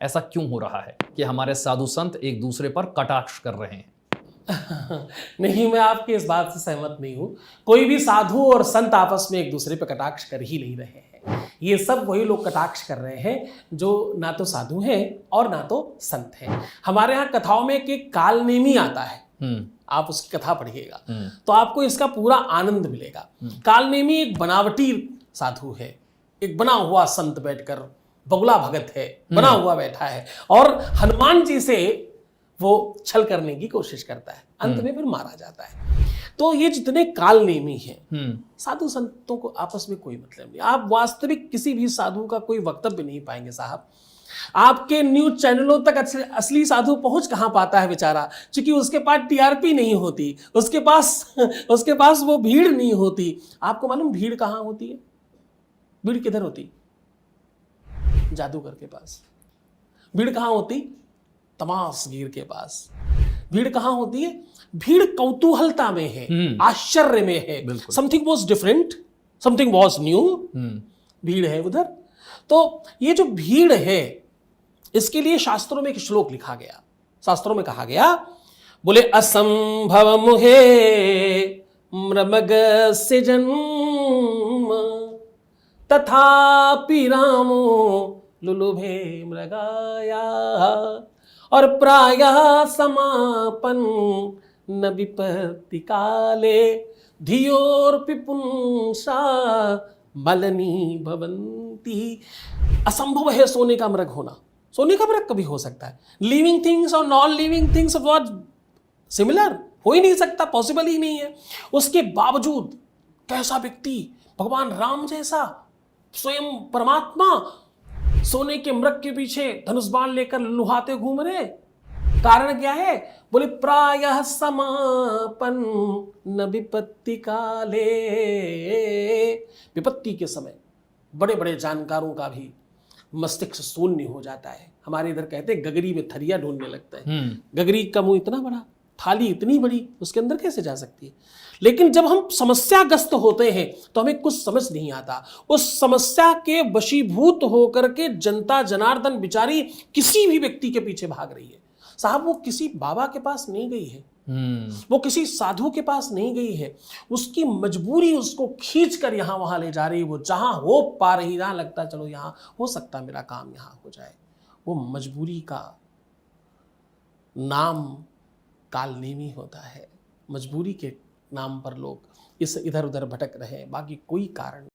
ऐसा क्यों हो रहा है कि हमारे साधु संत एक दूसरे पर कटाक्ष कर रहे हैं? नहीं, मैं आपकी इस बात से सहमत नहीं हूं। कोई भी साधु और संत आपस में एक दूसरे पर कटाक्ष कर ही नहीं रहे हैं। ये सब वही लोग कटाक्ष कर रहे हैं जो ना तो साधु हैं और ना तो संत हैं। हमारे यहाँ कथाओं में एक कालनेमी आता है, आप उसकी कथा पढ़िएगा तो आपको इसका पूरा आनंद मिलेगा। कालनेमी एक बनावटी साधु है, एक बना हुआ संत बैठकर बगुला भगत है, बना हुआ बैठा है और हनुमान जी से वो छल करने की कोशिश करता है, अंत में फिर मारा जाता है। तो ये जितने कालनेमी हैं, साधु संतों को आपस में कोई मतलब नहीं। आप वास्तविक किसी भी साधु का कोई वक्तव्य नहीं पाएंगे साहब। आपके न्यूज चैनलों तक असली साधु पहुंच कहां पाता है बेचारा, क्योंकि उसके पास टीआरपी नहीं होती, उसके पास वो भीड़ नहीं होती। आपको मालूम भीड़ कहां होती है? भीड़ किधर होती? जादूगर के पास। भीड़ कहां होती? तमाशगीर के पास। भीड़ कहां होती है? भीड़ कौतूहलता में है, आश्चर्य में है। Something was different, something was new, भीड़ है उधर। तो ये जो भीड़ है, इसके लिए शास्त्रों में एक श्लोक लिखा गया। शास्त्रों में कहा गया, बोले असंभव मुहे मृमग से जन्म तथापि रामो लुलुभे मृगाया और प्रायः समापन न विपत्ति काले धियोर्पिपुंसा मलनी भवंती। असंभव है सोने का मृग होना। सोने का मृग कभी हो सकता है? लिविंग थिंग्स और non living things was similar, हो ही नहीं सकता, पॉसिबल ही नहीं है। उसके बावजूद कैसा व्यक्ति, भगवान राम जैसा स्वयं परमात्मा सोने के मृग के पीछे धनुष बाण लेकर लुहाते घूम रहे। कारण क्या है? बोले प्रायः समापन न विपत्ति काले। विपत्ति के समय बड़े बड़े जानकारों का भी मस्तिष्क शून्य हो जाता है। हमारे इधर कहते हैं गगरी में थरिया ढूंढने लगता है। गगरी का मुंह इतना बड़ा, थाली इतनी बड़ी, उसके अंदर कैसे जा सकती है? लेकिन जब हम समस्याग्रस्त होते हैं तो हमें कुछ समझ नहीं आता। उस समस्या के वशीभूत होकर के जनता जनार्दन बिचारी किसी भी व्यक्ति के पीछे भाग रही है। साहब वो किसी बाबा के पास नहीं गई है, वो किसी साधु के पास नहीं गई है, उसकी मजबूरी उसको खींच कर यहां वहां ले जा रही है। वो जहां हो पा रही, जहां लगता चलो यहां हो सकता मेरा काम यहां हो जाए, वो मजबूरी का नाम कालनेमी होता है। मजबूरी के नाम पर लोग इधर उधर भटक रहे हैं, बाकी कोई कारण